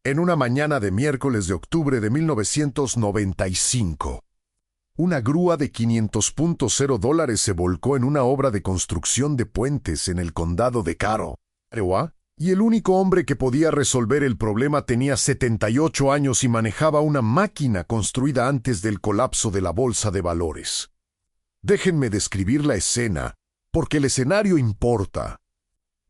En una mañana de miércoles de octubre de 1995, una grúa de $500.0 se volcó en una obra de construcción de puentes en el condado de Carroll, Iowa, y el único hombre que podía resolver el problema tenía 78 años y manejaba una máquina construida antes del colapso de la bolsa de valores. Déjenme describir la escena, porque el escenario importa.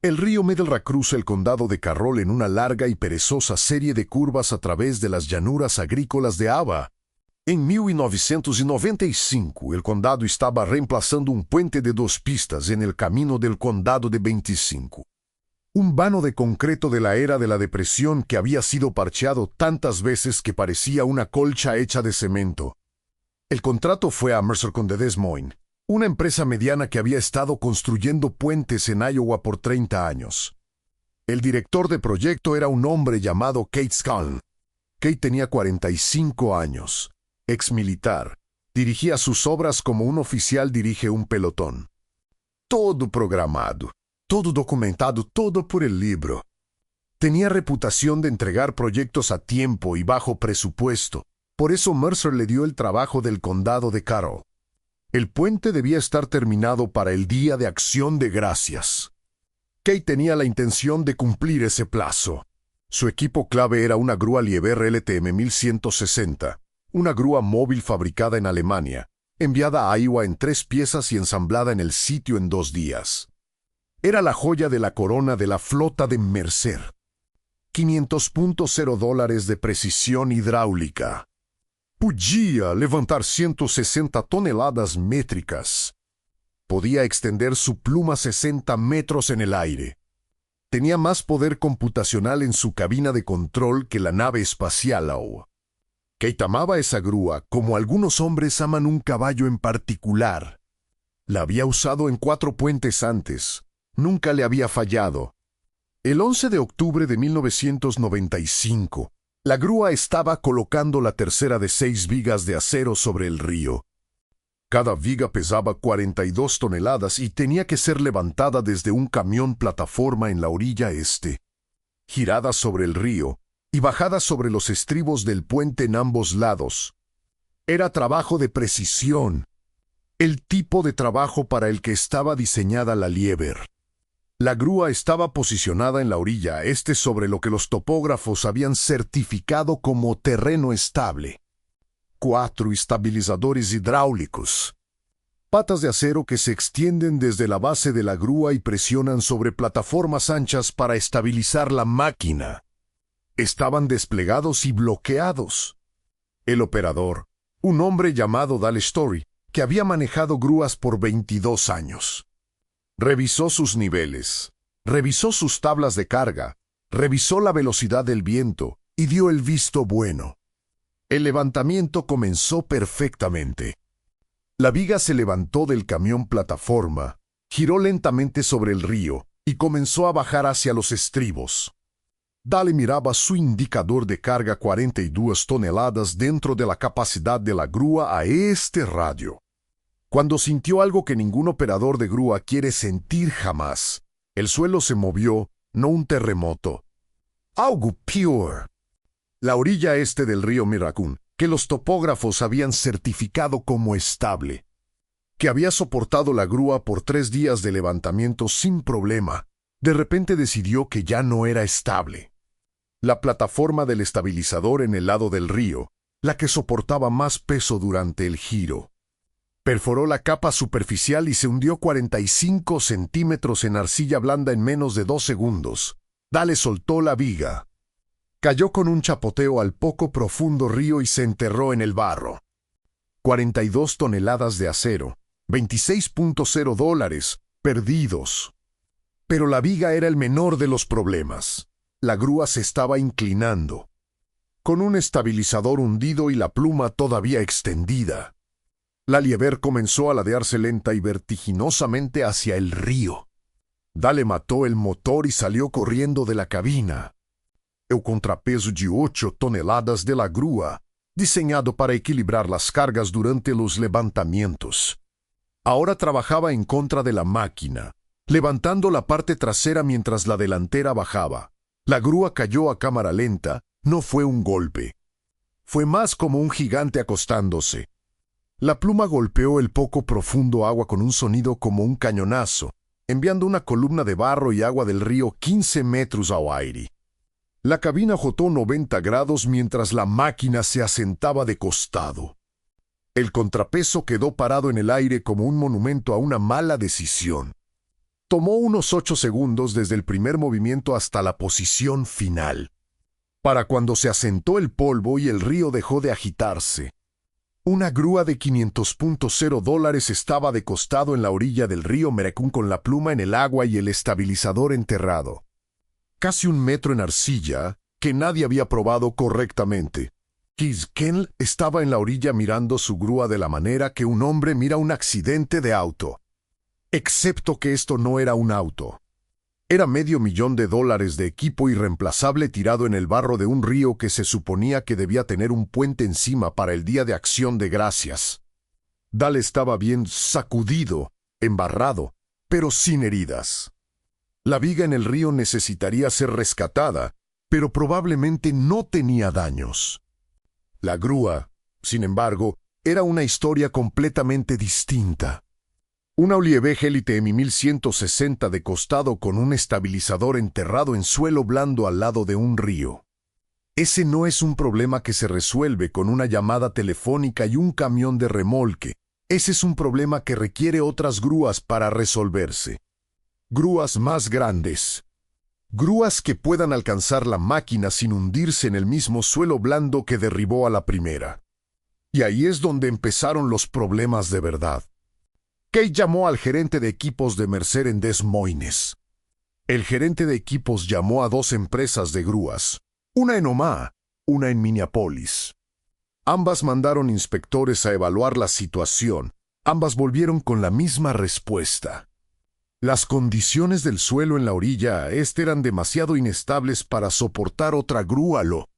El río Middle cruza el condado de Carroll en una larga y perezosa serie de curvas a través de las llanuras agrícolas de Iowa. En 1995, el condado estaba reemplazando un puente de 2 pistas en el camino del condado de 25. Un vano de concreto de la era de la depresión que había sido parcheado tantas veces que parecía una colcha hecha de cemento. El contrato fue a Mercer con de Des Moines, una empresa mediana que había estado construyendo puentes en Iowa por 30 años. El director de proyecto era un hombre llamado Kate Scullen. Kate tenía 45 años, exmilitar. Dirigía sus obras como un oficial dirige un pelotón. Todo programado, todo documentado, todo por el libro. Tenía reputación de entregar proyectos a tiempo y bajo presupuesto. Por eso Mercer le dio el trabajo del condado de Carroll. El puente debía estar terminado para el Día de Acción de Gracias. Kate tenía la intención de cumplir ese plazo. Su equipo clave era una grúa Liebherr LTM 1160, una grúa móvil fabricada en Alemania, enviada a Iowa en 3 piezas y ensamblada en el sitio en 2 días. Era la joya de la corona de la flota de Mercer. $500.0 de precisión hidráulica. Podía levantar 160 toneladas métricas. Podía extender su pluma 60 metros en el aire. Tenía más poder computacional en su cabina de control que la nave espacial. Kate amaba esa grúa como algunos hombres aman un caballo en particular. La había usado en 4 puentes antes. Nunca le había fallado. El 11 de octubre de 1995, la grúa estaba colocando la tercera de 6 vigas de acero sobre el río. Cada viga pesaba 42 toneladas y tenía que ser levantada desde un camión plataforma en la orilla este, girada sobre el río y bajada sobre los estribos del puente en ambos lados. Era trabajo de precisión, el tipo de trabajo para el que estaba diseñada la Liebherr. La grúa estaba posicionada en la orilla este sobre lo que los topógrafos habían certificado como terreno estable. 4 estabilizadores hidráulicos. Patas de acero que se extienden desde la base de la grúa y presionan sobre plataformas anchas para estabilizar la máquina. Estaban desplegados y bloqueados. El operador, un hombre llamado Dale Story, que había manejado grúas por 22 años. Revisó sus niveles, revisó sus tablas de carga, revisó la velocidad del viento y dio el visto bueno. El levantamiento comenzó perfectamente. La viga se levantó del camión plataforma, giró lentamente sobre el río y comenzó a bajar hacia los estribos. Dale miraba su indicador de carga 42 toneladas dentro de la capacidad de la grúa a este radio. Cuando sintió algo que ningún operador de grúa quiere sentir jamás, el suelo se movió, no un terremoto. Algo peor. La orilla este del río Miracún, que los topógrafos habían certificado como estable, que había soportado la grúa por 3 días de levantamiento sin problema, de repente decidió que ya no era estable. La plataforma del estabilizador en el lado del río, la que soportaba más peso durante el giro, perforó la capa superficial y se hundió 45 centímetros en arcilla blanda en menos de 2 segundos. Dale soltó la viga. Cayó con un chapoteo al poco profundo río y se enterró en el barro. 42 toneladas de acero, $26.0, perdidos. Pero la viga era el menor de los problemas. La grúa se estaba inclinando, con un estabilizador hundido y la pluma todavía extendida. La Liebherr comenzó a ladearse lenta y vertiginosamente hacia el río. Dale mató el motor y salió corriendo de la cabina. El contrapeso de 8 toneladas de la grúa, diseñado para equilibrar las cargas durante los levantamientos. Ahora trabajaba en contra de la máquina, levantando la parte trasera mientras la delantera bajaba. La grúa cayó a cámara lenta. No fue un golpe. Fue más como un gigante acostándose. La pluma golpeó el poco profundo agua con un sonido como un cañonazo, enviando una columna de barro y agua del río 15 metros al aire. La cabina rotó 90 grados mientras la máquina se asentaba de costado. El contrapeso quedó parado en el aire como un monumento a una mala decisión. Tomó unos 8 segundos desde el primer movimiento hasta la posición final. Para cuando se asentó el polvo y el río dejó de agitarse. Una grúa de $500.0 estaba de costado en la orilla del río Merecún con la pluma en el agua y el estabilizador enterrado. Casi 1 metro en arcilla, que nadie había probado correctamente. Keith estaba en la orilla mirando su grúa de la manera que un hombre mira un accidente de auto. Excepto que esto no era un auto. Era $500,000 de equipo irreemplazable tirado en el barro de un río que se suponía que debía tener un puente encima para el Día de Acción de Gracias. Dal estaba bien sacudido, embarrado, pero sin heridas. La viga en el río necesitaría ser rescatada, pero probablemente no tenía daños. La grúa, sin embargo, era una historia completamente distinta. Una Oliveger Elite M1160 de costado con un estabilizador enterrado en suelo blando al lado de un río. Ese no es un problema que se resuelve con una llamada telefónica y un camión de remolque. Ese es un problema que requiere otras grúas para resolverse. Grúas más grandes. Grúas que puedan alcanzar la máquina sin hundirse en el mismo suelo blando que derribó a la primera. Y ahí es donde empezaron los problemas de verdad. Kate llamó al gerente de equipos de Mercer en Des Moines. El gerente de equipos llamó a 2 empresas de grúas, una en Omaha, una en Minneapolis. Ambas mandaron inspectores a evaluar la situación. Ambas volvieron con la misma respuesta. Las condiciones del suelo en la orilla este eran demasiado inestables para soportar otra grúa lo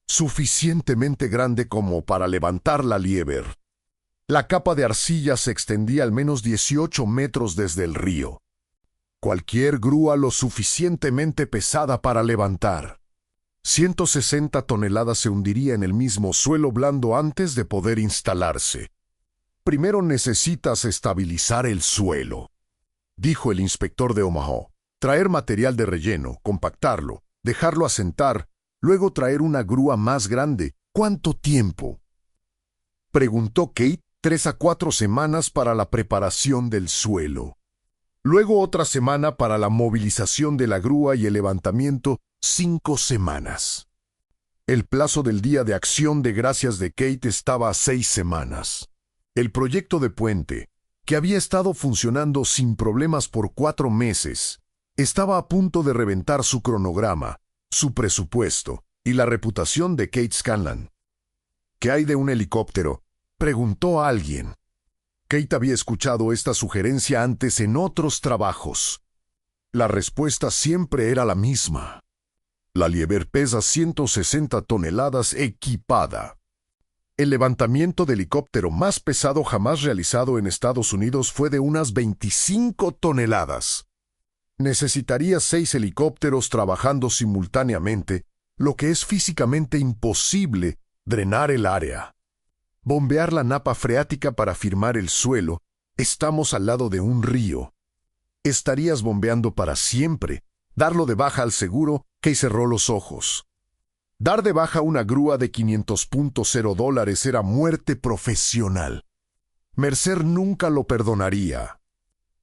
suficientemente grande como para levantar la Lieber. La capa de arcilla se extendía al menos 18 metros desde el río. Cualquier grúa lo suficientemente pesada para levantar 160 toneladas se hundiría en el mismo suelo blando antes de poder instalarse. Primero necesitas estabilizar el suelo, dijo el inspector de Omaha. Traer material de relleno, compactarlo, dejarlo asentar, luego traer una grúa más grande. ¿Cuánto tiempo?, preguntó Kate. 3 a 4 semanas para la preparación del suelo. Luego otra semana para la movilización de la grúa y el levantamiento. 5 semanas. El plazo del Día de Acción de Gracias de Kate estaba a 6 semanas. El proyecto de puente, que había estado funcionando sin problemas por 4 meses, estaba a punto de reventar su cronograma, su presupuesto y la reputación de Kate Scanlan. ¿Qué hay de un helicóptero?, preguntó a alguien. Kate había escuchado esta sugerencia antes en otros trabajos. La respuesta siempre era la misma. La Lieber pesa 160 toneladas equipada. El levantamiento de helicóptero más pesado jamás realizado en Estados Unidos fue de unas 25 toneladas. Necesitaría 6 helicópteros trabajando simultáneamente, lo que es físicamente imposible. Drenar el área. Bombear la napa freática para firmar el suelo. Estamos al lado de un río. Estarías bombeando para siempre. Darlo de baja al seguro. Kate cerró los ojos. Dar de baja una grúa de $500.0 era muerte profesional. Mercer nunca lo perdonaría.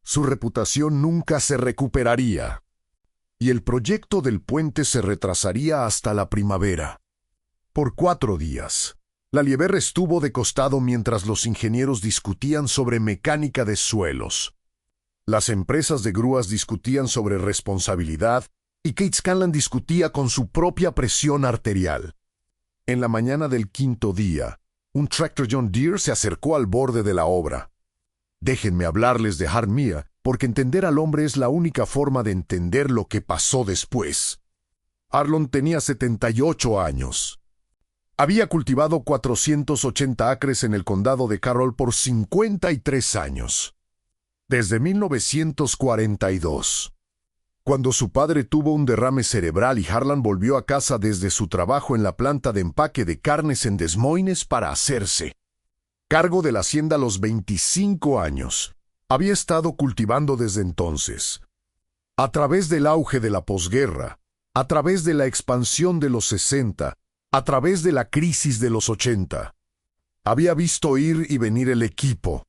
Su reputación nunca se recuperaría. Y el proyecto del puente se retrasaría hasta la primavera. Por 4 días. La Lieber estuvo de costado mientras los ingenieros discutían sobre mecánica de suelos. Las empresas de grúas discutían sobre responsabilidad y Kate Scanlan discutía con su propia presión arterial. En la mañana del 5.º día, un tractor John Deere se acercó al borde de la obra. Déjenme hablarles de Harmia, porque entender al hombre es la única forma de entender lo que pasó después. Arlon tenía 78 años. Había cultivado 480 acres en el condado de Carroll por 53 años. Desde 1942. Cuando su padre tuvo un derrame cerebral y Harlan volvió a casa desde su trabajo en la planta de empaque de carnes en Des Moines para hacerse cargo de la hacienda a los 25 años. Había estado cultivando desde entonces. A través del auge de la posguerra, a través de la expansión de los 60, a través de la crisis de los 80, había visto ir y venir el equipo.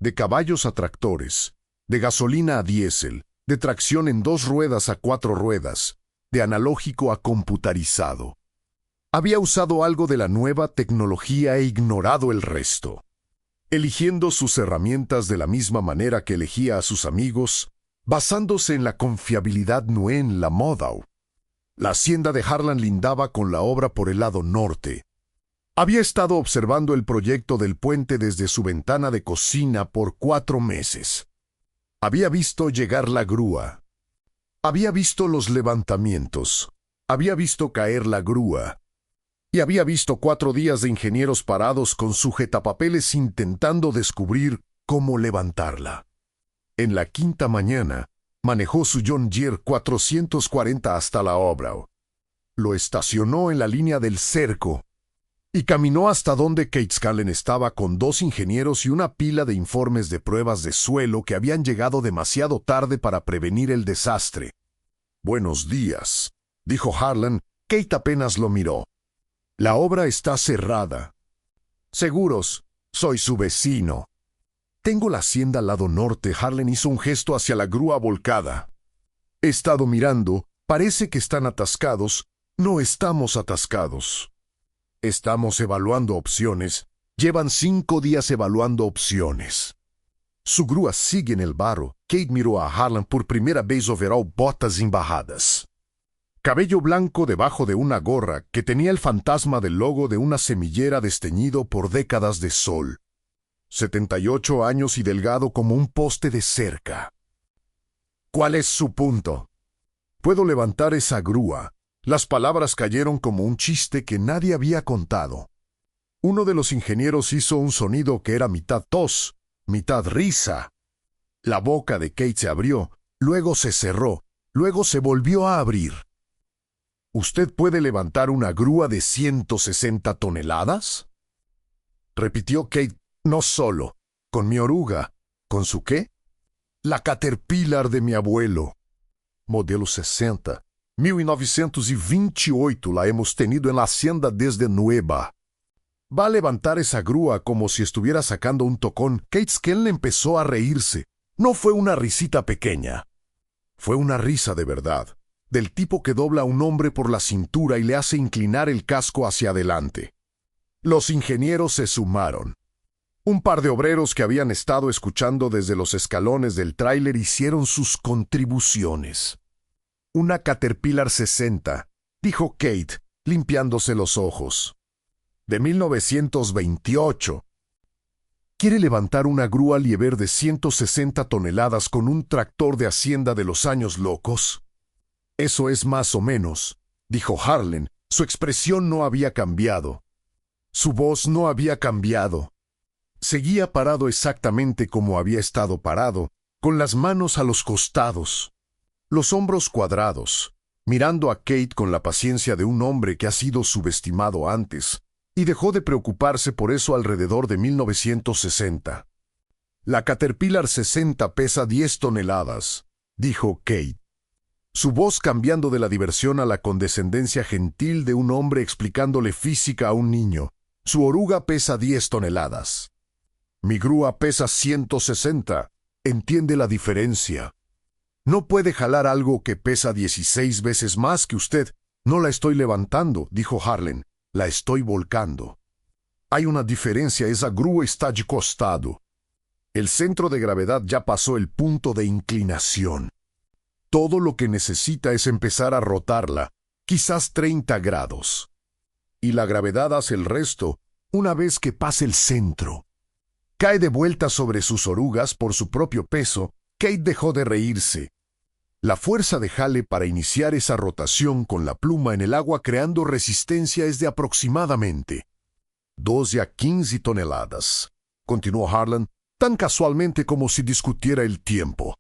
De caballos a tractores, de gasolina a diésel, de tracción en 2 ruedas a 4 ruedas, de analógico a computarizado. Había usado algo de la nueva tecnología e ignorado el resto, eligiendo sus herramientas de la misma manera que elegía a sus amigos, basándose en la confiabilidad Nguyen La Modau. La hacienda de Harlan lindaba con la obra por el lado norte. Había estado observando el proyecto del puente desde su ventana de cocina por 4 meses. Había visto llegar la grúa. Había visto los levantamientos. Había visto caer la grúa. Y había visto 4 días de ingenieros parados con sujetapapeles intentando descubrir cómo levantarla. En la 5ª mañana, manejó su John Deere 440 hasta la obra. Lo estacionó en la línea del cerco y caminó hasta donde Kate Scanlon estaba con 2 ingenieros y una pila de informes de pruebas de suelo que habían llegado demasiado tarde para prevenir el desastre. «Buenos días», dijo Harlan. Kate apenas lo miró. «La obra está cerrada». «Seguros, soy su vecino». «Tengo la hacienda al lado norte». Harlan hizo un gesto hacia la grúa volcada. «He estado mirando. Parece que están atascados». «No estamos atascados. Estamos evaluando opciones. Llevan 5 días evaluando opciones». Su grúa sigue en el barro. Kate miró a Harlan por primera vez overall, botas embarradas. Cabello blanco debajo de una gorra que tenía el fantasma del logo de una semillera desteñido por décadas de sol. 78 años y delgado como un poste de cerca. «¿Cuál es su punto?» «Puedo levantar esa grúa». Las palabras cayeron como un chiste que nadie había contado. Uno de los ingenieros hizo un sonido que era mitad tos, mitad risa. La boca de Kate se abrió, luego se cerró, luego se volvió a abrir. «¿Usted puede levantar una grúa de 160 toneladas?» Repitió Kate. «No solo. Con mi oruga». «¿Con su qué?» «La Caterpillar de mi abuelo. Modelo 60. 1928 la hemos tenido en la hacienda desde nueva». «¿Va a levantar esa grúa como si estuviera sacando un tocón?» Kate Scanlon empezó a reírse. No fue una risita pequeña. Fue una risa de verdad, del tipo que dobla a un hombre por la cintura y le hace inclinar el casco hacia adelante. Los ingenieros se sumaron. Un par de obreros que habían estado escuchando desde los escalones del tráiler hicieron sus contribuciones. «Una Caterpillar 60», dijo Kate, limpiándose los ojos. «De 1928. ¿Quiere levantar una grúa Liebherr de 160 toneladas con un tractor de hacienda de los años locos?» «Eso es más o menos», dijo Harlan. Su expresión no había cambiado. Su voz no había cambiado. Seguía parado exactamente como había estado parado, con las manos a los costados, los hombros cuadrados, mirando a Kate con la paciencia de un hombre que ha sido subestimado antes, y dejó de preocuparse por eso alrededor de 1960. «La Caterpillar 60 pesa 10 toneladas», dijo Kate. Su voz cambiando de la diversión a la condescendencia gentil de un hombre explicándole física a un niño. «Su oruga pesa 10 toneladas. Mi grúa pesa 160. ¿Entiende la diferencia? No puede jalar algo que pesa 16 veces más que usted». «No la estoy levantando», dijo Harlan. «La estoy volcando». «Hay una diferencia. Esa grúa está de costado. El centro de gravedad ya pasó el punto de inclinación. Todo lo que necesita es empezar a rotarla, quizás 30 grados. Y la gravedad hace el resto una vez que pase el centro». Cae de vuelta sobre sus orugas por su propio peso. Kate dejó de reírse. La fuerza de jale para iniciar esa rotación con la pluma en el agua creando resistencia es de aproximadamente 12 a 15 toneladas, continuó Harlan, tan casualmente como si discutiera el tiempo.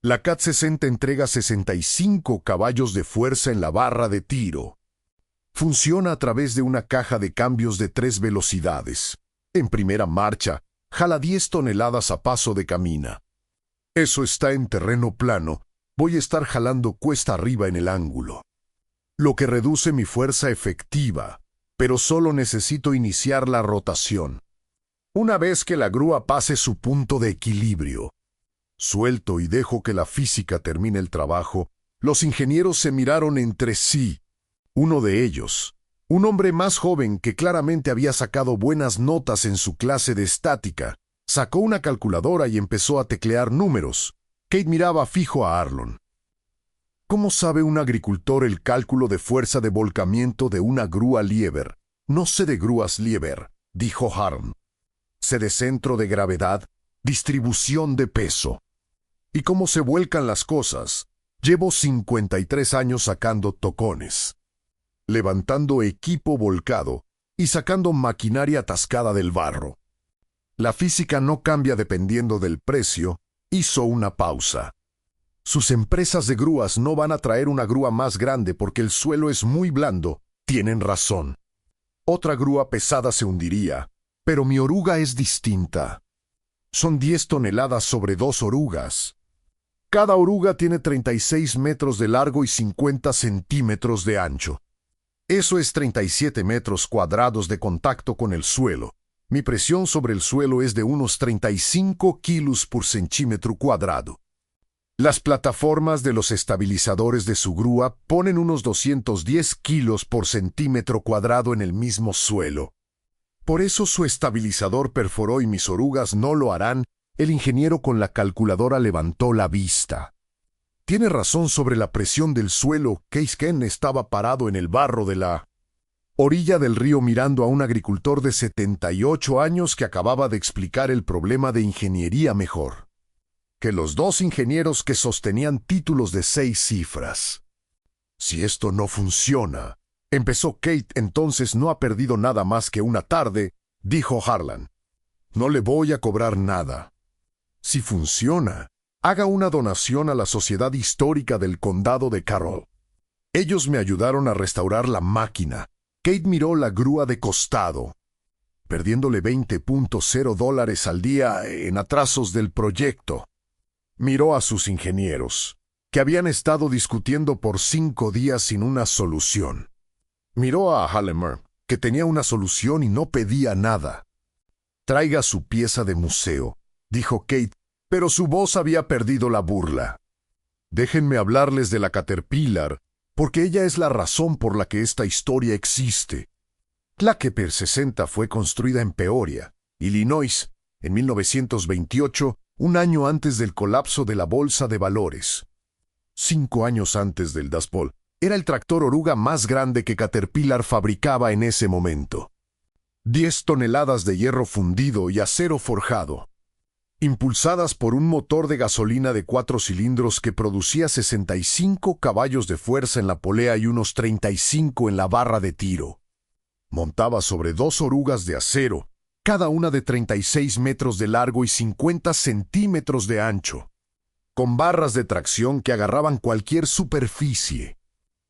La CAT 60 entrega 65 caballos de fuerza en la barra de tiro. Funciona a través de una caja de cambios de 3 velocidades. En primera marcha, jala 10 toneladas a paso de camina. Eso está en terreno plano. Voy a estar jalando cuesta arriba en el ángulo, lo que reduce mi fuerza efectiva, pero solo necesito iniciar la rotación. Una vez que la grúa pase su punto de equilibrio, suelto y dejo que la física termine el trabajo. Los ingenieros se miraron entre sí. Uno de ellos, un hombre más joven que claramente había sacado buenas notas en su clase de estática, sacó una calculadora y empezó a teclear números. Kate miraba fijo a Arlon. ¿Cómo sabe un agricultor el cálculo de fuerza de volcamiento de una grúa Liebherr? No sé de grúas Liebherr, dijo Arlon. Sé de centro de gravedad, distribución de peso. ¿Y cómo se vuelcan las cosas? Llevo 53 años sacando tocones, levantando equipo volcado y sacando maquinaria atascada del barro. La física no cambia dependiendo del precio. Hizo una pausa. Sus empresas de grúas no van a traer una grúa más grande porque el suelo es muy blando. Tienen razón. Otra grúa pesada se hundiría, pero mi oruga es distinta. Son 10 toneladas sobre 2 orugas. Cada oruga tiene 36 metros de largo y 50 centímetros de ancho. Eso es 37 metros cuadrados de contacto con el suelo. Mi presión sobre el suelo es de unos 35 kilos por centímetro cuadrado. Las plataformas de los estabilizadores de su grúa ponen unos 210 kilos por centímetro cuadrado en el mismo suelo. Por eso su estabilizador perforó y mis orugas no lo harán. El ingeniero con la calculadora levantó la vista. Tiene razón sobre la presión del suelo. Case Ken estaba parado en el barro de la orilla del río mirando a un agricultor de 78 años que acababa de explicar el problema de ingeniería mejor que los dos ingenieros que sostenían títulos de 6 cifras. Si esto no funciona, empezó Kate. Entonces no ha perdido nada más que una tarde, dijo Harlan. No le voy a cobrar nada. Si funciona, haga una donación a la Sociedad Histórica del Condado de Carroll. Ellos me ayudaron a restaurar la máquina. Kate miró la grúa de costado, perdiéndole $20.0 al día en atrasos del proyecto. Miró a sus ingenieros, que habían estado discutiendo por 5 días sin una solución. Miró a Hallemer, que tenía una solución y no pedía nada. Traiga su pieza de museo, dijo Kate, pero su voz había perdido la burla. Déjenme hablarles de la Caterpillar, porque ella es la razón por la que esta historia existe. La Kepler 60 fue construida en Peoria, Illinois, en 1928, un año antes del colapso de la bolsa de valores. 5 años antes del Dust Bowl, era el tractor oruga más grande que Caterpillar fabricaba en ese momento. 10 toneladas de hierro fundido y acero forjado, impulsadas por un motor de gasolina de 4 cilindros que producía 65 caballos de fuerza en la polea y unos 35 en la barra de tiro. Montaba sobre 2 orugas de acero, cada una de 36 metros de largo y 50 centímetros de ancho, con barras de tracción que agarraban cualquier superficie.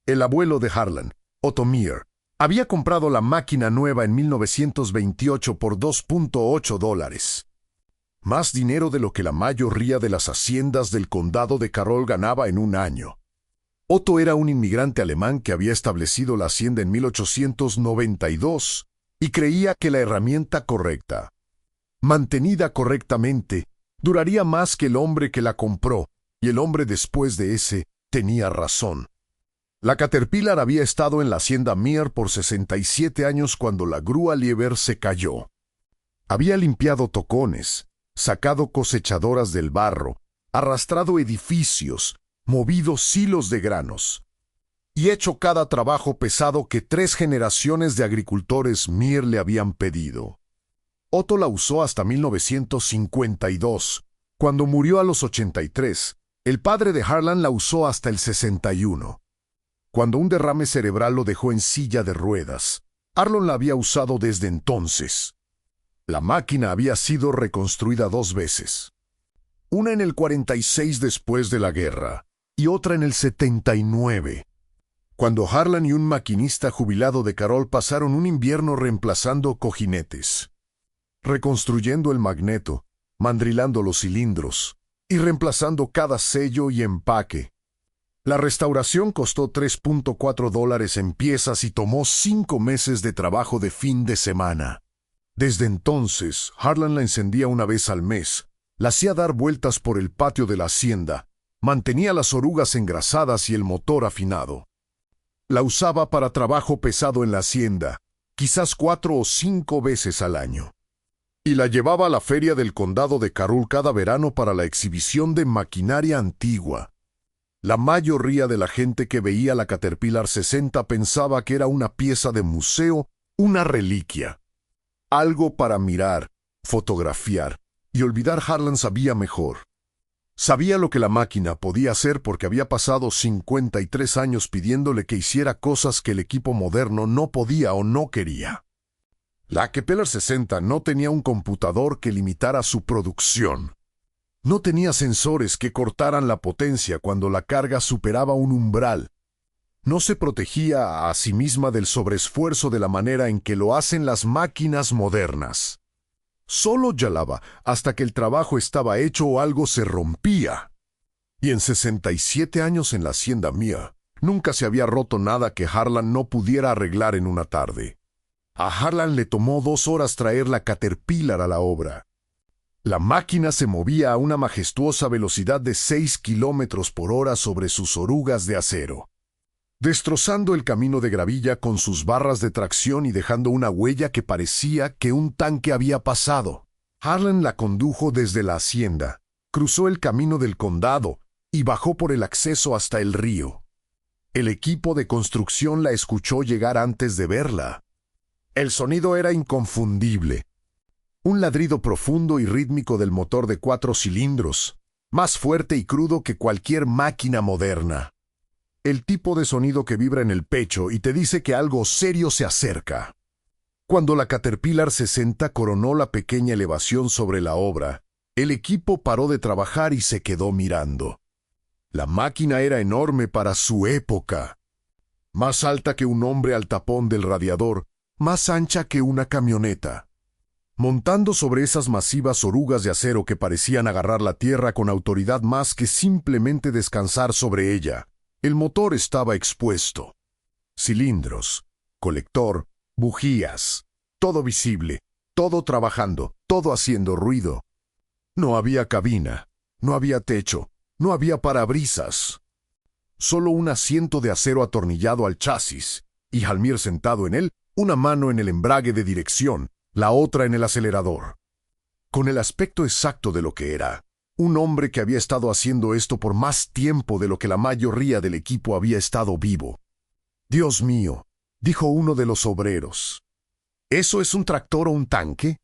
El abuelo de Harlan, Otto Meyer, había comprado la máquina nueva en 1928 por $2.8. Más dinero de lo que la mayoría de las haciendas del condado de Carroll ganaba en un año. Otto era un inmigrante alemán que había establecido la hacienda en 1892 y creía que la herramienta correcta, mantenida correctamente, duraría más que el hombre que la compró, y el hombre después de ese tenía razón. La Caterpillar había estado en la hacienda Meyer por 67 años cuando la grúa Liebherr se cayó. Había limpiado tocones, sacado cosechadoras del barro, arrastrado edificios, movido silos de granos, y hecho cada trabajo pesado que 3 generaciones de agricultores Meyer le habían pedido. Otto la usó hasta 1952, cuando murió a los 83. El padre de Harlan la usó hasta el 61. Cuando un derrame cerebral lo dejó en silla de ruedas, Arlon la había usado desde entonces. La máquina había sido reconstruida 2 veces. una en el 46 después de la guerra y otra en el 79, cuando Harlan y un maquinista jubilado de Carroll pasaron un invierno reemplazando cojinetes, reconstruyendo el magneto, mandrilando los cilindros y reemplazando cada sello y empaque. La restauración costó $3.4 en piezas y tomó 5 meses de trabajo de fin de semana. Desde entonces, Harlan la encendía una vez al mes, la hacía dar vueltas por el patio de la hacienda, mantenía las orugas engrasadas y el motor afinado. La usaba para trabajo pesado en la hacienda, quizás 4 o 5 veces al año. Y la llevaba a la feria del condado de Carroll cada verano para la exhibición de maquinaria antigua. La mayoría de la gente que veía la Caterpillar 60 pensaba que era una pieza de museo, una reliquia. Algo para mirar, fotografiar, y olvidar. Harlan sabía mejor. Sabía lo que la máquina podía hacer porque había pasado 53 años pidiéndole que hiciera cosas que el equipo moderno no podía o no quería. La Caterpillar 60 no tenía un computador que limitara su producción. No tenía sensores que cortaran la potencia cuando la carga superaba un umbral. No se protegía a sí misma del sobreesfuerzo de la manera en que lo hacen las máquinas modernas. Solo yalaba hasta que el trabajo estaba hecho o algo se rompía. Y en 67 años en la hacienda mía, nunca se había roto nada que Harlan no pudiera arreglar en una tarde. A Harlan le tomó 2 horas traer la Caterpillar a la obra. La máquina se movía a una majestuosa velocidad de 6 kilómetros por hora sobre sus orugas de acero, destrozando el camino de gravilla con sus barras de tracción y dejando una huella que parecía que un tanque había pasado. Harlan la condujo desde la hacienda, cruzó el camino del condado y bajó por el acceso hasta el río. El equipo de construcción la escuchó llegar antes de verla. El sonido era inconfundible. Un ladrido profundo y rítmico del motor de 4 cilindros, más fuerte y crudo que cualquier máquina moderna. El tipo de sonido que vibra en el pecho y te dice que algo serio se acerca. Cuando la Caterpillar 60 coronó la pequeña elevación sobre la obra, el equipo paró de trabajar y se quedó mirando. La máquina era enorme para su época. Más alta que un hombre al tapón del radiador, más ancha que una camioneta. Montando sobre esas masivas orugas de acero que parecían agarrar la tierra con autoridad más que simplemente descansar sobre ella, el motor estaba expuesto. Cilindros, colector, bujías, todo visible, todo trabajando, todo haciendo ruido. No había cabina, no había techo, no había parabrisas. Solo un asiento de acero atornillado al chasis, y Halmir sentado en él, una mano en el embrague de dirección, la otra en el acelerador. Con el aspecto exacto de lo que era, un hombre que había estado haciendo esto por más tiempo de lo que la mayoría del equipo había estado vivo. «Dios mío», dijo uno de los obreros. «¿Eso es un tractor o un tanque?»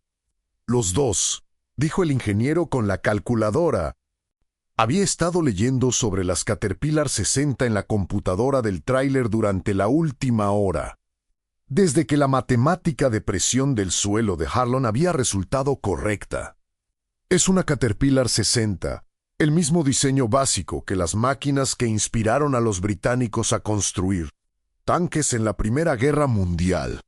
«Los dos», dijo el ingeniero con la calculadora. Había estado leyendo sobre las Caterpillar 60 en la computadora del tráiler durante la última hora, desde que la matemática de presión del suelo de Harlan había resultado correcta. Es una Caterpillar 60, el mismo diseño básico que las máquinas que inspiraron a los británicos a construir tanques en la Primera Guerra Mundial.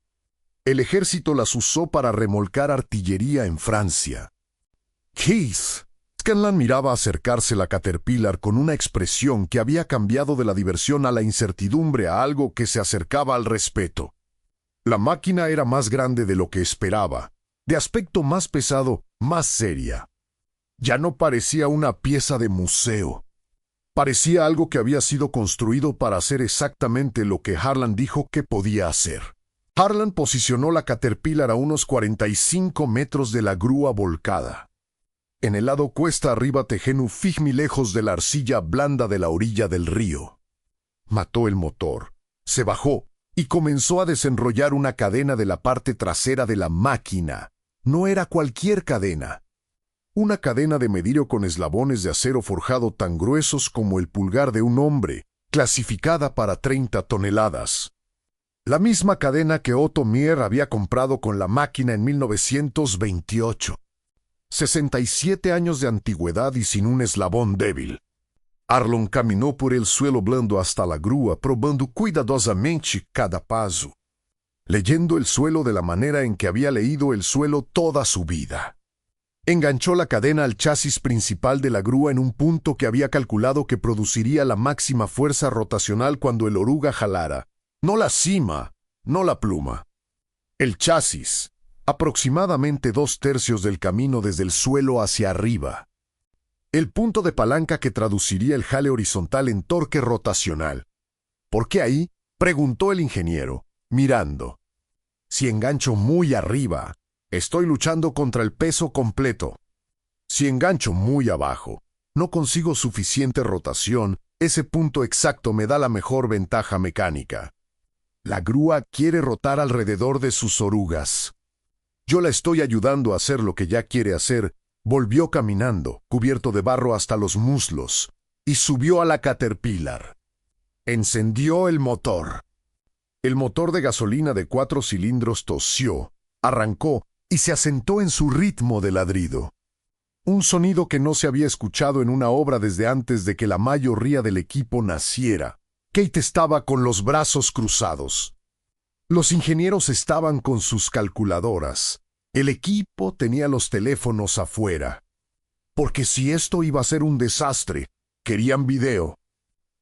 El ejército las usó para remolcar artillería en Francia. Keith. Scanlan miraba acercarse la Caterpillar con una expresión que había cambiado de la diversión a la incertidumbre a algo que se acercaba al respeto. La máquina era más grande de lo que esperaba, de aspecto más pesado, más seria. Ya no parecía una pieza de museo. Parecía algo que había sido construido para hacer exactamente lo que Harlan dijo que podía hacer. Harlan posicionó la Caterpillar a unos 45 metros de la grúa volcada. En el lado cuesta arriba tejenu fijmi lejos de la arcilla blanda de la orilla del río. Mató el motor, se bajó y comenzó a desenrollar una cadena de la parte trasera de la máquina. No era cualquier cadena. Una cadena de medio con eslabones de acero forjado tan gruesos como el pulgar de un hombre, clasificada para 30 toneladas. La misma cadena que Otto Mier había comprado con la máquina en 1928. 67 años de antigüedad y sin un eslabón débil. Arlon caminhou por el suelo blando hasta la grúa, probando cuidadosamente cada paso, leyendo el suelo de la manera en que había leído el suelo toda su vida. Enganchó la cadena al chasis principal de la grúa en un punto que había calculado que produciría la máxima fuerza rotacional cuando el oruga jalara. No la cima, no la pluma. El chasis, aproximadamente 2/3 del camino desde el suelo hacia arriba. El punto de palanca que traduciría el jale horizontal en torque rotacional. ¿Por qué ahí?, preguntó el ingeniero, mirando. Si engancho muy arriba, estoy luchando contra el peso completo. Si engancho muy abajo, no consigo suficiente rotación, ese punto exacto me da la mejor ventaja mecánica. La grúa quiere rotar alrededor de sus orugas. Yo la estoy ayudando a hacer lo que ya quiere hacer. Volvió caminando, cubierto de barro hasta los muslos, y subió a la Caterpillar. Encendió el motor. El motor de gasolina de 4 cilindros tosió, arrancó y se asentó en su ritmo de ladrido. Un sonido que no se había escuchado en una obra desde antes de que la mayoría del equipo naciera. Kate estaba con los brazos cruzados. Los ingenieros estaban con sus calculadoras. El equipo tenía los teléfonos afuera. Porque si esto iba a ser un desastre, querían video.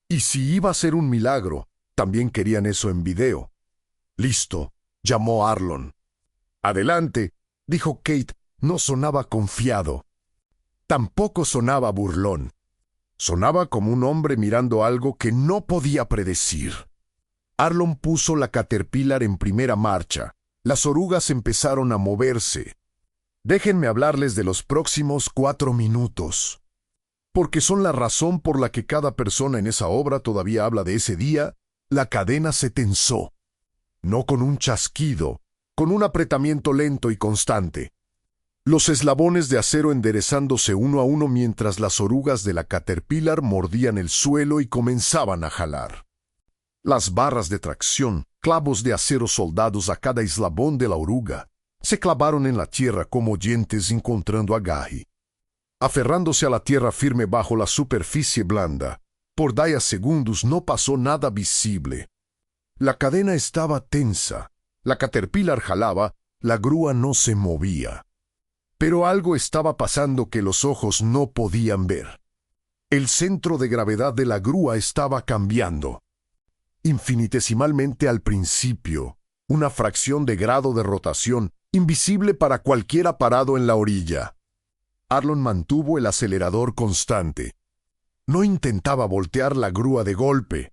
Y si iba a ser un milagro, también querían eso en video. Listo, llamó Arlon. Adelante, dijo Kate. No sonaba confiado. Tampoco sonaba burlón. Sonaba como un hombre mirando algo que no podía predecir. Arlon puso la Caterpillar en primera marcha. Las orugas empezaron a moverse. Déjenme hablarles de los próximos 4 minutos. Porque son la razón por la que cada persona en esa obra todavía habla de ese día. La cadena se tensó. No con un chasquido, con un apretamiento lento y constante. Los eslabones de acero enderezándose uno a uno mientras las orugas de la Caterpillar mordían el suelo y comenzaban a jalar. Las barras de tracción, clavos de acero soldados a cada eslabón de la oruga, se clavaron en la tierra como dientes encontrando agarre. Aferrándose a la tierra firme bajo la superficie blanda, por 10 segundos no pasó nada visible. La cadena estaba tensa, la Caterpillar jalaba, la grúa no se movía. Pero algo estaba pasando que los ojos no podían ver. El centro de gravedad de la grúa estaba cambiando. Infinitesimalmente al principio, una fracción de grado de rotación, invisible para cualquiera parado en la orilla. Arlon mantuvo el acelerador constante. No intentaba voltear la grúa de golpe.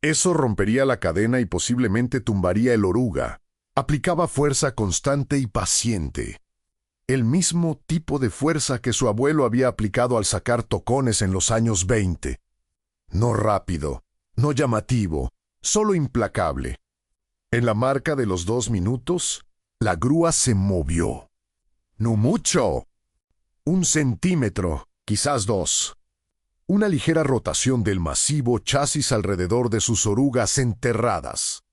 Eso rompería la cadena y posiblemente tumbaría el oruga. Aplicaba fuerza constante y paciente. El mismo tipo de fuerza que su abuelo había aplicado al sacar tocones en los años 20. No rápido, no llamativo, solo implacable. En la marca de los 2 minutos, la grúa se movió. No mucho. 1 centímetro, quizás 2. Una ligera rotación del masivo chasis alrededor de sus orugas enterradas.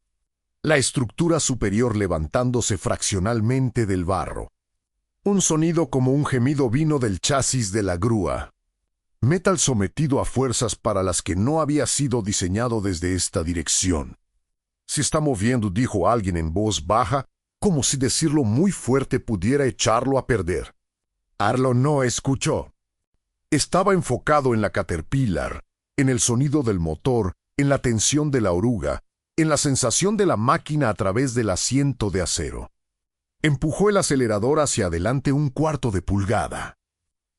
La estructura superior levantándose fraccionalmente del barro. Un sonido como un gemido vino del chasis de la grúa. Metal sometido a fuerzas para las que no había sido diseñado desde esta dirección. Se está moviendo, dijo alguien en voz baja, como si decirlo muy fuerte pudiera echarlo a perder. Arlon no escuchó. Estaba enfocado en la Caterpillar, en el sonido del motor, en la tensión de la oruga, en la sensación de la máquina a través del asiento de acero. Empujó el acelerador hacia adelante 1/4 de pulgada.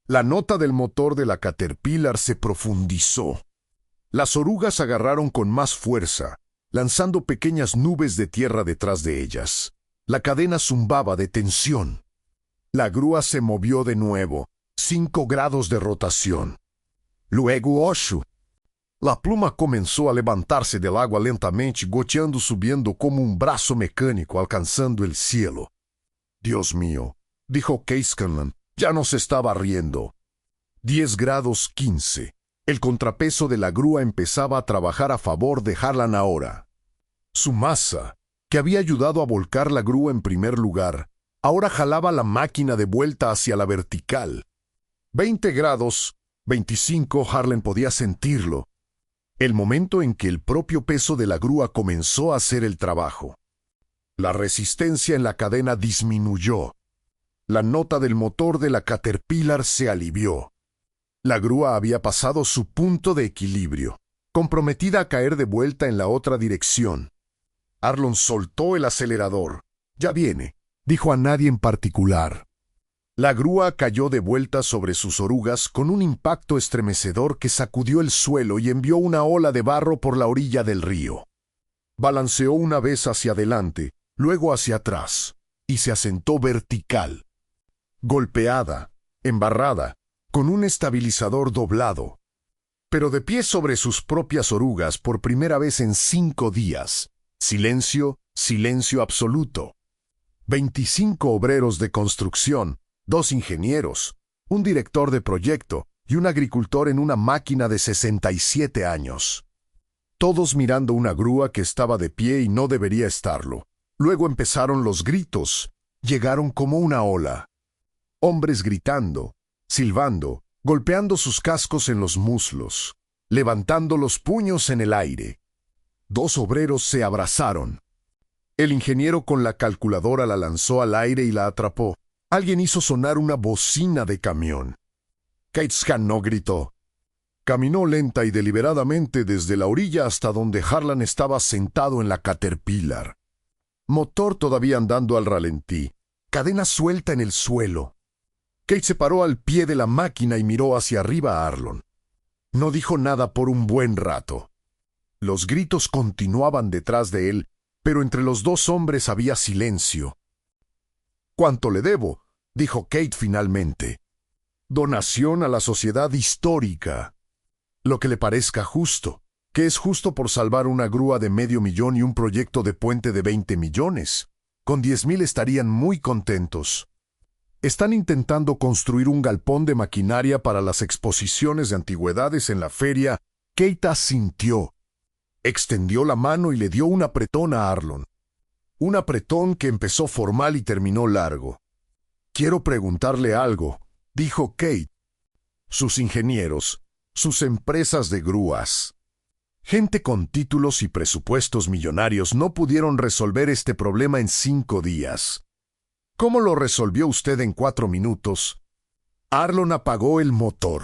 La nota del motor de la Caterpillar se profundizó. Las orugas agarraron con más fuerza, lanzando pequeñas nubes de tierra detrás de ellas. La cadena zumbaba de tensión. La grúa se movió de nuevo, 5 grados de rotación. Luego 8. La pluma comenzó a levantarse del agua lentamente, goteando, subiendo como un brazo mecánico alcanzando el cielo. Dios mío, dijo Kate Scanlon, ya no se estaba riendo. 10 grados 15. El contrapeso de la grúa empezaba a trabajar a favor de Harlan ahora. Su masa, que había ayudado a volcar la grúa en primer lugar, ahora jalaba la máquina de vuelta hacia la vertical. 20 grados, 25, Harlan podía sentirlo. El momento en que el propio peso de la grúa comenzó a hacer el trabajo. La resistencia en la cadena disminuyó. La nota del motor de la Caterpillar se alivió. La grúa había pasado su punto de equilibrio, comprometida a caer de vuelta en la otra dirección. Arlon soltó el acelerador. «Ya viene», dijo a nadie en particular. La grúa cayó de vuelta sobre sus orugas con un impacto estremecedor que sacudió el suelo y envió una ola de barro por la orilla del río. Balanceó una vez hacia adelante, luego hacia atrás, y se asentó vertical. Golpeada, embarrada, con un estabilizador doblado. Pero de pie sobre sus propias orugas por primera vez en 5 días. Silencio, silencio absoluto. 25 obreros de construcción, 2 ingenieros, un director de proyecto y un agricultor en una máquina de 67 años. Todos mirando una grúa que estaba de pie y no debería estarlo. Luego empezaron los gritos. Llegaron como una ola. Hombres gritando, silbando, golpeando sus cascos en los muslos, levantando los puños en el aire. 2 obreros se abrazaron. El ingeniero con la calculadora la lanzó al aire y la atrapó. Alguien hizo sonar una bocina de camión. Keitschan no gritó. Caminó lenta y deliberadamente desde la orilla hasta donde Harlan estaba sentado en la Caterpillar. Motor todavía andando al ralentí, cadena suelta en el suelo. Kate se paró al pie de la máquina y miró hacia arriba a Arlon. No dijo nada por un buen rato. Los gritos continuaban detrás de él, pero entre los 2 hombres había silencio. «¿Cuánto le debo?», dijo Kate finalmente. «Donación a la sociedad histórica. Lo que le parezca justo, que es justo por salvar una grúa de $500,000 y un proyecto de puente de 20 millones. Con 10,000 estarían muy contentos. Están intentando construir un galpón de maquinaria para las exposiciones de antigüedades en la feria». Kate asintió. Extendió la mano y le dio un apretón a Arlon. Un apretón que empezó formal y terminó largo. «Quiero preguntarle algo», dijo Kate. «Sus ingenieros, sus empresas de grúas. Gente con títulos y presupuestos millonarios no pudieron resolver este problema en 5 días. ¿Cómo lo resolvió usted en 4 minutos?» Arlon apagó el motor.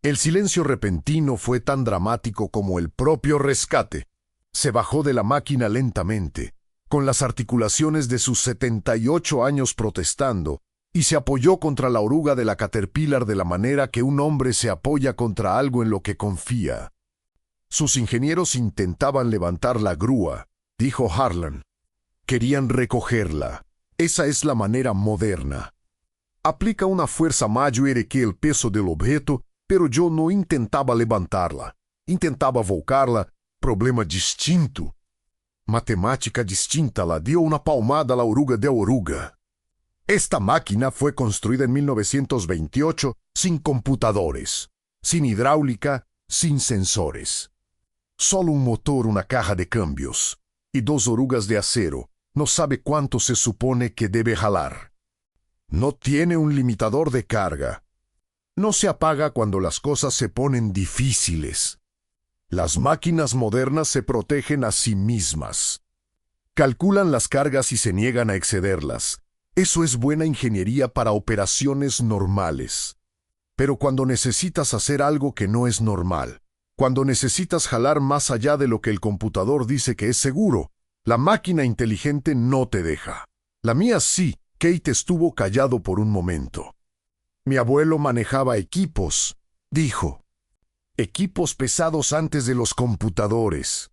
El silencio repentino fue tan dramático como el propio rescate. Se bajó de la máquina lentamente, con las articulaciones de sus 78 años protestando, y se apoyó contra la oruga de la Caterpillar de la manera que un hombre se apoya contra algo en lo que confía. Sus ingenieros intentaban levantar la grúa, dijo Harlan. Querían recogerla. Esa es la manera moderna. Aplica una fuerza mayor que el peso del objeto, pero yo no intentaba levantarla. Intentaba volcarla, problema distinto. Matemática distinta, la dio una palmada a la oruga de oruga. Esta máquina fue construida en 1928 sin computadores, sin hidráulica, sin sensores. Solo un motor, una caja de cambios y 2 orugas de acero. No sabe cuánto se supone que debe jalar. No tiene un limitador de carga. No se apaga cuando las cosas se ponen difíciles. Las máquinas modernas se protegen a sí mismas. Calculan las cargas y se niegan a excederlas. Eso es buena ingeniería para operaciones normales. Pero cuando necesitas hacer algo que no es normal, cuando necesitas jalar más allá de lo que el computador dice que es seguro, la máquina inteligente no te deja. La mía sí. Kate estuvo callado por un momento. Mi abuelo manejaba equipos, dijo. Equipos pesados antes de los computadores.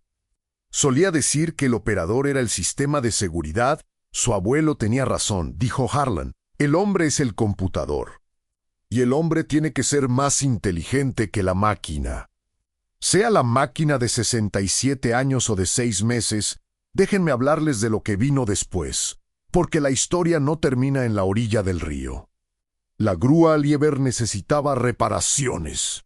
Solía decir que el operador era el sistema de seguridad. Su abuelo tenía razón, dijo Harlan. El hombre es el computador. Y el hombre tiene que ser más inteligente que la máquina. Sea la máquina de 67 años o de 6 meses, déjenme hablarles de lo que vino después, porque la historia no termina en la orilla del río. La grúa Lieber necesitaba reparaciones.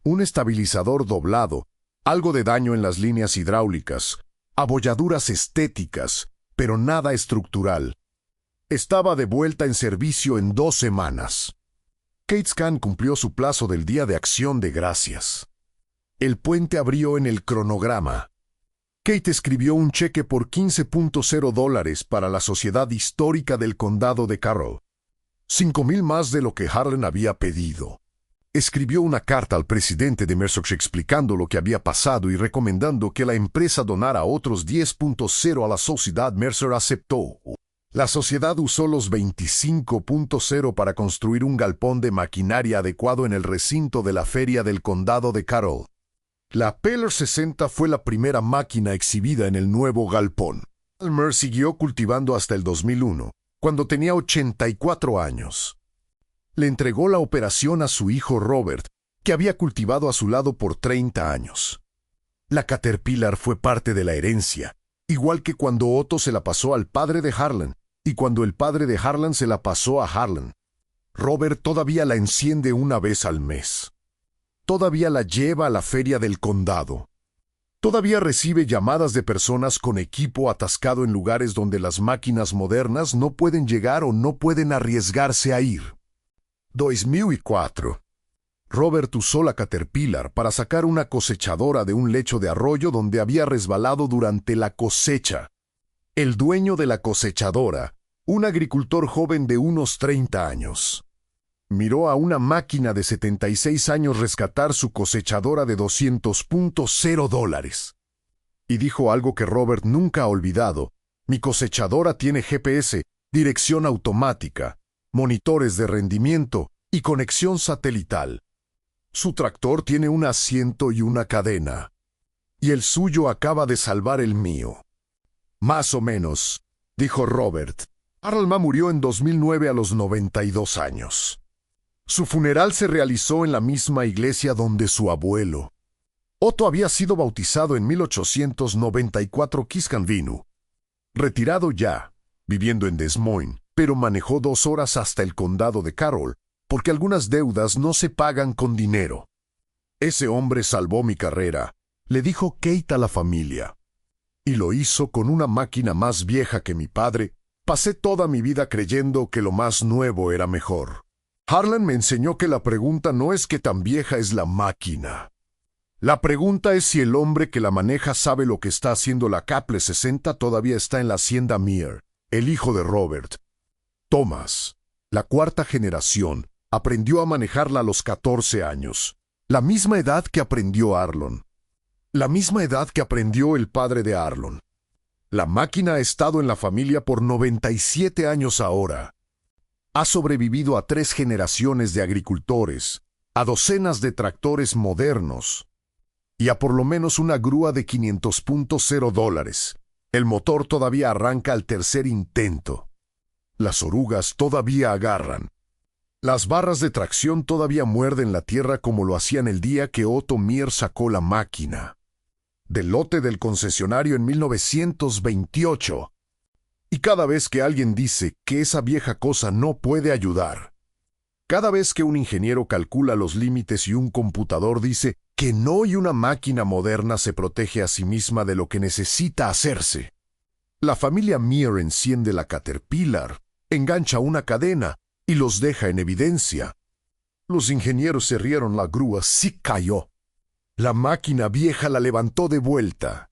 Un estabilizador doblado, algo de daño en las líneas hidráulicas, abolladuras estéticas, pero nada estructural. Estaba de vuelta en servicio en 2 semanas. Kate Scan cumplió su plazo del Día de Acción de Gracias. El puente abrió en el cronograma. Kate escribió un cheque por $15.0 para la Sociedad Histórica del Condado de Carroll. 5,000 más de lo que Harlan había pedido. Escribió una carta al presidente de Mercer explicando lo que había pasado y recomendando que la empresa donara otros 10.0 a la sociedad. Mercer aceptó. La sociedad usó los 25.0 para construir un galpón de maquinaria adecuado en el recinto de la feria del condado de Carroll. La Peller 60 fue la primera máquina exhibida en el nuevo galpón. Palmer siguió cultivando hasta el 2001, cuando tenía 84 años. Le entregó la operación a su hijo Robert, que había cultivado a su lado por 30 años. La Caterpillar fue parte de la herencia, igual que cuando Otto se la pasó al padre de Harlan, y cuando el padre de Harlan se la pasó a Harlan. Robert todavía la enciende una vez al mes. Todavía la lleva a la feria del condado. Todavía recibe llamadas de personas con equipo atascado en lugares donde las máquinas modernas no pueden llegar o no pueden arriesgarse a ir. 2004. Robert usó la Caterpillar para sacar una cosechadora de un lecho de arroyo donde había resbalado durante la cosecha. El dueño de la cosechadora, un agricultor joven de unos 30 años, miró a una máquina de 76 años rescatar su cosechadora de $200.0 y dijo algo que Robert nunca ha olvidado: mi cosechadora tiene GPS, dirección automática, monitores de rendimiento y conexión satelital. Su tractor tiene un asiento y una cadena, y el suyo acaba de salvar el mío. Más o menos, dijo Robert. Harlan murió en 2009 a los 92 años. Su funeral se realizó en la misma iglesia donde su abuelo. Otto había sido bautizado en 1894 Kiskanvinu. Retirado ya, viviendo en Des Moines, pero manejó 2 horas hasta el condado de Carroll, porque algunas deudas no se pagan con dinero. Ese hombre salvó mi carrera, le dijo Kate a la familia. Y lo hizo con una máquina más vieja que mi padre. Pasé toda mi vida creyendo que lo más nuevo era mejor. Harlan me enseñó que la pregunta no es qué tan vieja es la máquina. La pregunta es si el hombre que la maneja sabe lo que está haciendo. La Caple 60 todavía está en la hacienda Meir, el hijo de Robert. Thomas, la 4ª generación, aprendió a manejarla a los 14 años, la misma edad que aprendió Harlan. La misma edad que aprendió el padre de Harlan. La máquina ha estado en la familia por 97 años ahora. Ha sobrevivido a 3 generaciones de agricultores, a docenas de tractores modernos y a por lo menos una grúa de $500.0. El motor todavía arranca al 3er intento. Las orugas todavía agarran. Las barras de tracción todavía muerden la tierra como lo hacían el día que Otto Meir sacó la máquina del lote del concesionario en 1928. Y cada vez que alguien dice que esa vieja cosa no puede ayudar, cada vez que un ingeniero calcula los límites y un computador dice que no y una máquina moderna se protege a sí misma de lo que necesita hacerse, la familia Meir enciende la Caterpillar, engancha una cadena y los deja en evidencia. Los ingenieros se rieron, la grúa sí cayó. La máquina vieja la levantó de vuelta.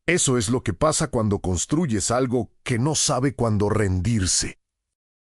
Eso es lo que pasa cuando construyes algo que no sabe cuándo rendirse.